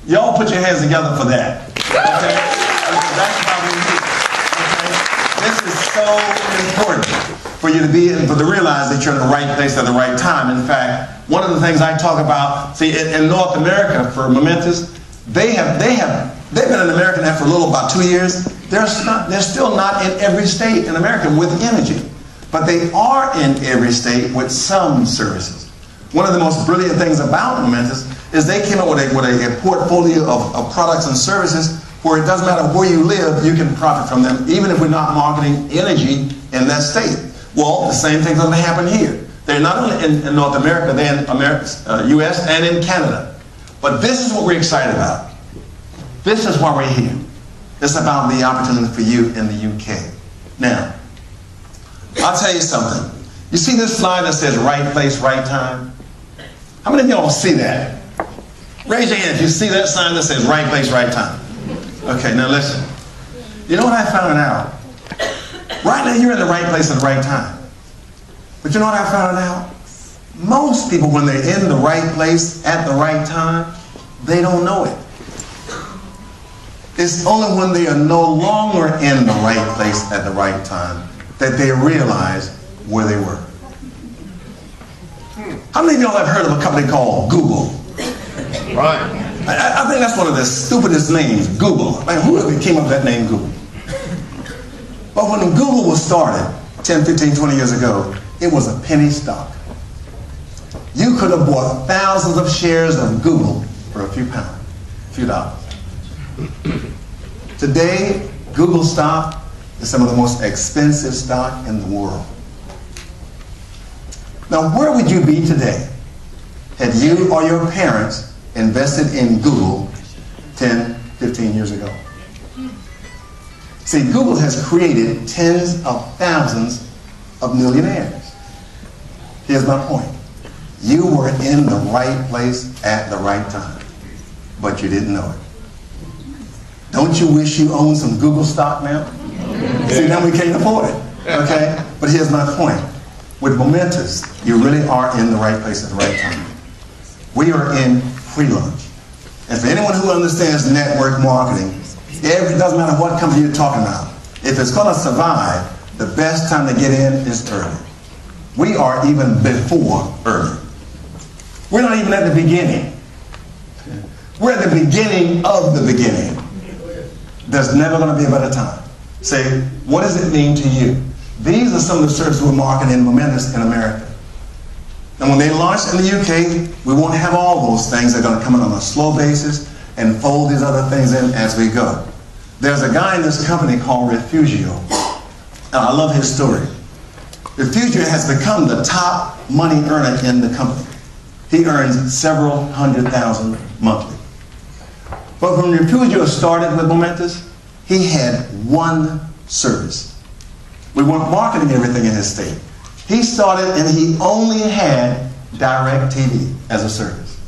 Y'all put your hands together for that. Okay? That's why we're here. Okay? This is so important for you to realize that you're in the right place at the right time. In fact, one of the things I talk about, see, in North America for Momentis, they've been in America now for a little about 2 years. They're still not in every state in America with imaging, but they are in every state with some services. One of the most brilliant things about Momentis is they came up with a portfolio of products and services where it doesn't matter where you live, you can profit from them, even if we're not marketing energy in that state. Well, the same thing's going to happen here. They're not only in North America, they're in US and in Canada. But this is what we're excited about. This is why we're here. It's about the opportunity for you in the UK. Now, I'll tell you something. You see this slide that says right place, right time? How many of y'all see that? Raise your hand if you see that sign that says right place, right time. Okay, now listen. You know what I found out? Right now you're in the right place at the right time. But you know what I found out? Most people, when they're in the right place at the right time, they don't know it. It's only when they are no longer in the right place at the right time that they realize where they were. How many of y'all have heard of a company called Google? Right. I think that's one of the stupidest names, Google. Man, who came up with that name, Google? But when Google was started 10, 15, 20 years ago, it was a penny stock. You could have bought thousands of shares of Google for a few pounds, a few dollars. Today, Google stock is some of the most expensive stock in the world. Now, where would you be today had you or your parents invested in Google 10, 15 years ago? See, Google has created tens of thousands of millionaires. Here's my point. You were in the right place at the right time, but you didn't know it. Don't you wish you owned some Google stock now? See, now we can't afford it, okay? But here's my point. With Momentis, you really are in the right place at the right time. We are in free lunch. And for anyone who understands network marketing, it doesn't matter what company you're talking about. If it's going to survive, the best time to get in is early. We are even before early. We're not even at the beginning. We're at the beginning of the beginning. There's never going to be a better time. Say, what does it mean to you? These are some of the services we're marketing in Momentis in America. And when they launch in the UK, we won't have all those things. They're going to come in on a slow basis and fold these other things in as we go. There's a guy in this company called Refugio, and I love his story. Refugio has become the top money earner in the company. He earns several $100,000 monthly. But when Refugio started with Momentis, he had one service. We weren't marketing everything in his state. He started and he only had direct TV as a service.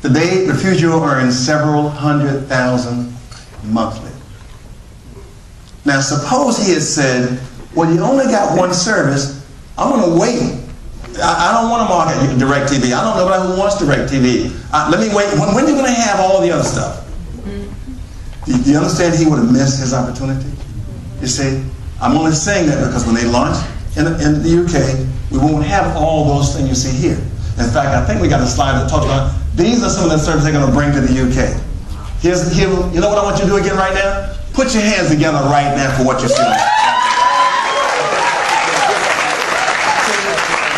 Today, Refugio earns several $100,000 monthly. Now, suppose he had said, well, you only got one service. I'm going to wait. I don't want to market direct TV. I don't know nobody who wants direct TV. Let me wait. When are you going to have all the other stuff? Do you understand he would have missed his opportunity? You see, I'm only saying that because when they launch in the UK, we won't have all those things you see here. In fact, I think we got a slide that talks about these are some of the services they're going to bring to the UK. You know what I want you to do again right now? Put your hands together right now for what you're seeing.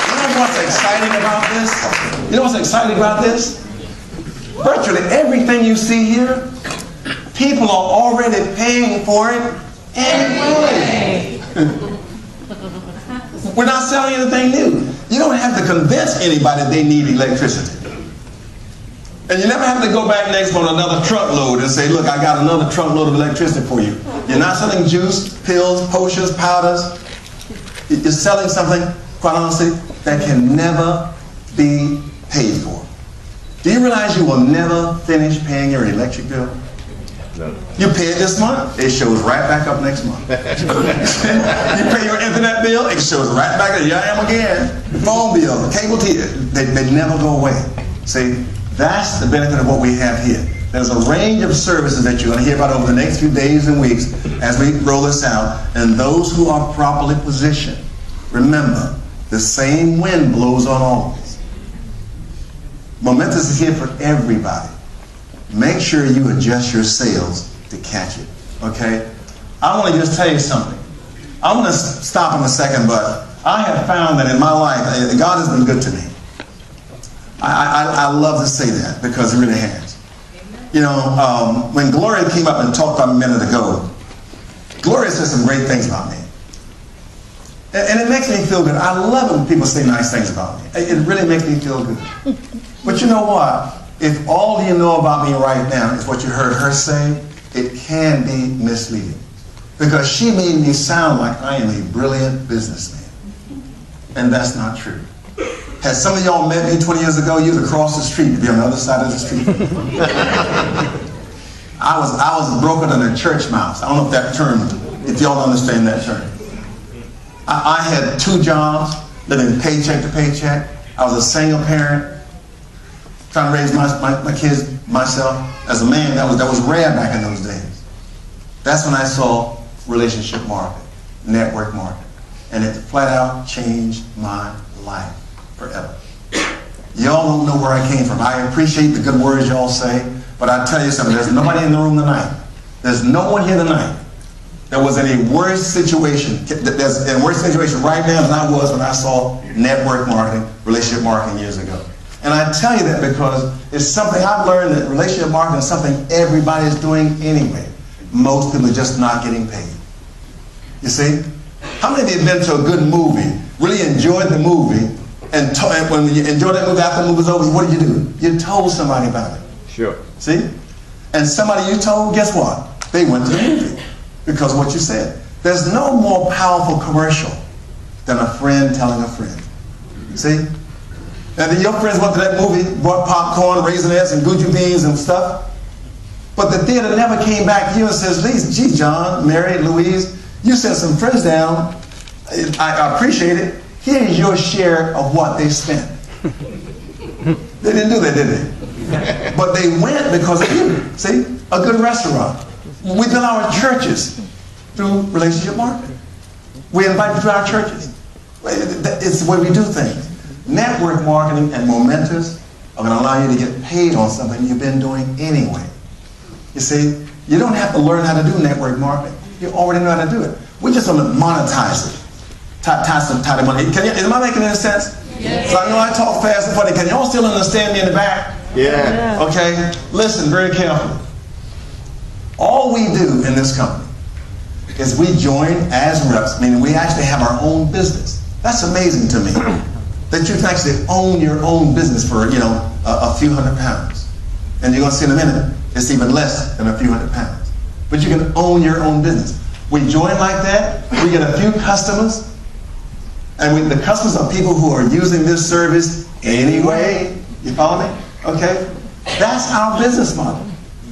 You know what's exciting about this? You know what's exciting about this? Virtually everything you see here, people are already paying for it anyway. We're not selling anything new. You don't have to convince anybody they need electricity. And you never have to go back next month with another truckload and say, look, I got another truckload of electricity for you. You're not selling juice, pills, potions, powders. You're selling something, quite honestly, that can never be paid for. Do you realize you will never finish paying your electric bill? No. You pay it this month, it shows right back up next month. You pay your internet bill, it shows right back there. Here I am again. Phone bill, cable TV, they never go away. See, That's the benefit of what we have here. There's a range of services that you're going to hear about over the next few days and weeks as we roll this out. And those who are properly positioned, remember, the same wind blows on all of us. Momentis is here for everybody. Make sure you adjust your sails to catch it, okay? I want to just tell you something. I'm going to stop in a second, but I have found that in my life, God has been good to me. I love to say that because He really has. You know, when Gloria came up and talked about a minute ago, Gloria said some great things about me. And it makes me feel good. I love it when people say nice things about me. It really makes me feel good. But you know what? If all you know about me right now is what you heard her say, it can be misleading. Because she made me sound like I am a brilliant businessman. And that's not true. Had some of y'all met me 20 years ago, you'd across the street, you'd be on the other side of the street. I was broker than a church mouse. I don't know if that term, if y'all understand that term. I had 2 jobs, living paycheck to paycheck. I was a single parent, trying to raise my kids myself. As a man, that was rare back in those days. That's when I saw relationship marketing, network marketing. And it flat out changed my life forever. Y'all don't know where I came from. I appreciate the good words y'all say, but I tell you something, there's nobody in the room tonight. There's no one here tonight that was in a worse situation, that's in a worse situation right now than I was when I saw network marketing, relationship marketing years ago. And I tell you that because it's something I've learned that relationship marketing is something everybody is doing anyway. Most people are just not getting paid. You see? How many of you have been to a good movie, really enjoyed the movie, and when you enjoyed that movie after the movie was over, what did you do? You told somebody about it. Sure. See? And somebody you told, guess what? They went to the movie because of what you said. There's no more powerful commercial than a friend telling a friend. See? And then your friends went to that movie, bought popcorn, raisinets, and Gucci beans and stuff. But the theater never came back to you and says, gee, John, Mary, Louise, you sent some friends down. I appreciate it. Here's your share of what they spent. They didn't do that, did they? But they went because of you. See? A good restaurant. We build our churches through relationship marketing. We invite you to our churches. It's the way we do things. Network marketing and Momentis are going to allow you to get paid on something you've been doing anyway. You see, you don't have to learn how to do network marketing. You already know how to do it. We just want to monetize it. Tie some money. Am I making any sense? Yes. So I know I talk fast and funny. Can y'all still understand me in the back? Yeah. Okay. Listen very carefully. All we do in this company is we join as reps, meaning we actually have our own business. That's amazing to me. That you can actually own your own business for, a few £100. And you're going to see in a minute, it's even less than a few £100. But you can own your own business. We join like that, we get a few customers, and the customers are people who are using this service anyway. You follow me? Okay? That's our business model.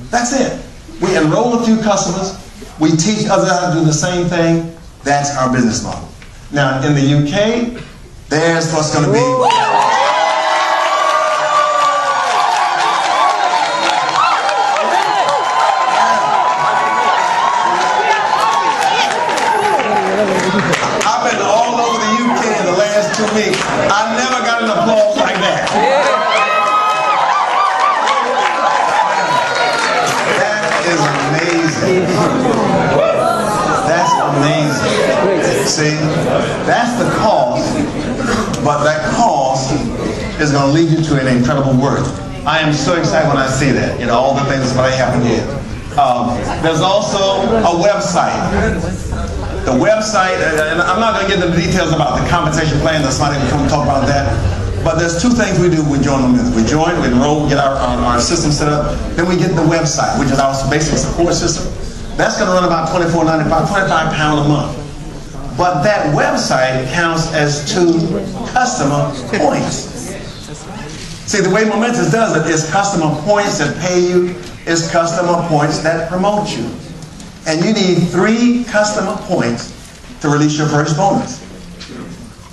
That's it. We enroll a few customers, we teach others how to do the same thing. That's our business model. Now, in the UK, there's what's going to be. I've been all over the UK in the last 2 weeks. I never got an applause like that. That is amazing. That's amazing. See, that's the cost, but that cost is going to lead you to an incredible worth. I am so excited when I see that. All the things that's going to happen here. There's also a website. The website, and I'm not going to get into the details about the compensation plan. That's not even come talk about that. But there's 2 things we do when we join Momentis. We join, we enroll, get our system set up. Then we get the website, which is our basic support system. That's going to run about $24.95, £25 a month. But that website counts as 2 customer points. See, the way Momentis does it is customer points that pay you, is customer points that promote you. And you need 3 customer points to release your first bonus.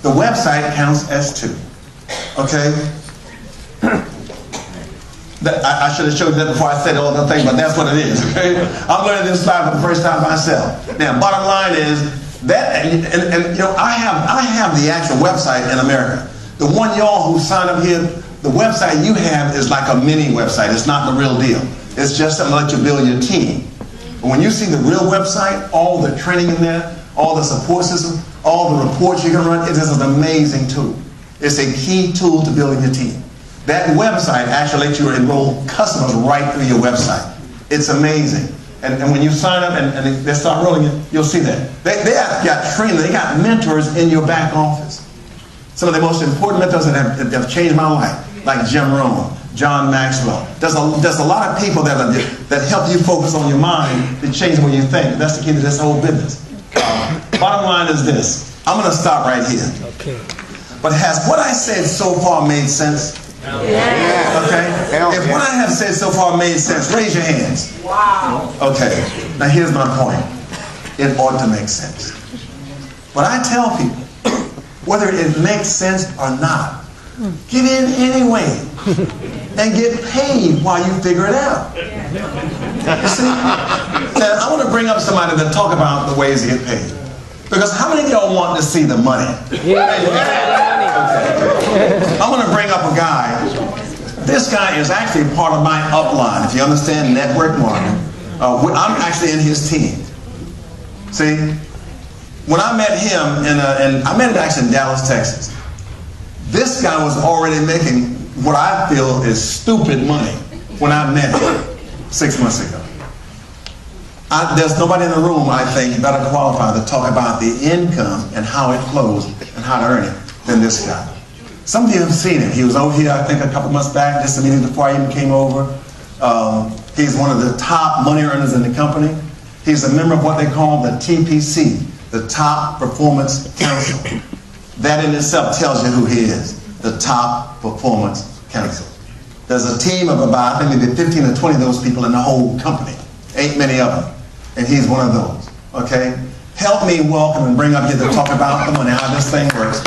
The website counts as 2. Okay? I should have showed you that before I said all the thing, but that's what it is. Okay? I'm learning this slide for the first time myself. Now, bottom line is that, and you know, I have the actual website in America. The one y'all who signed up here, the website you have is like a mini website. It's not the real deal. It's just something to let you build your team. But when you see the real website, all the training in there, all the support system, all the reports you can run, it is an amazing tool. It's a key tool to building your team. That website actually lets you enroll customers right through your website. It's amazing. And when you sign up and they start rolling it, you'll see that. They have got training, they got mentors in your back office. Some of the most important mentors that have changed my life, like Jim Rohn, John Maxwell. There's a lot of people that help you focus on your mind to change the way you think. That's the key to this whole business. Bottom line is this. I'm going to stop right here. Okay. But has what I said so far made sense? Yeah. Okay? If what I have said so far made sense, raise your hands. Wow. Okay. Now here's my point. It ought to make sense. But I tell people, whether it makes sense or not, get in anyway and get paid while you figure it out. You see? Now, I want to bring up somebody that talk about the ways to get paid. Because how many of y'all want to see the money? Yeah. Okay. I'm going to bring up a guy. This guy is actually part of my upline. If you understand network marketing, I'm actually in his team. See? When I met him, and I met him actually in Dallas, Texas, this guy was already making what I feel is stupid money when I met him 6 months ago. There's nobody in the room, I think, better qualified to talk about the income and how it flows and how to earn it than this guy. Some of you have seen him. He was over here, I think, a couple months back, just immediately before I even came over. He's one of the top money earners in the company. He's a member of what they call the TPC, the Top Performance Council. That in itself tells you who he is, the Top Performance Council. There's a team of about, I think maybe 15 or 20 of those people in the whole company. Ain't many of them. And he's one of those, okay? Help me welcome and bring up here to talk about the money, how this thing works.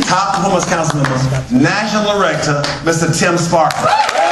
Top Performance Council member, National Director, Mr. Tim Sparkman.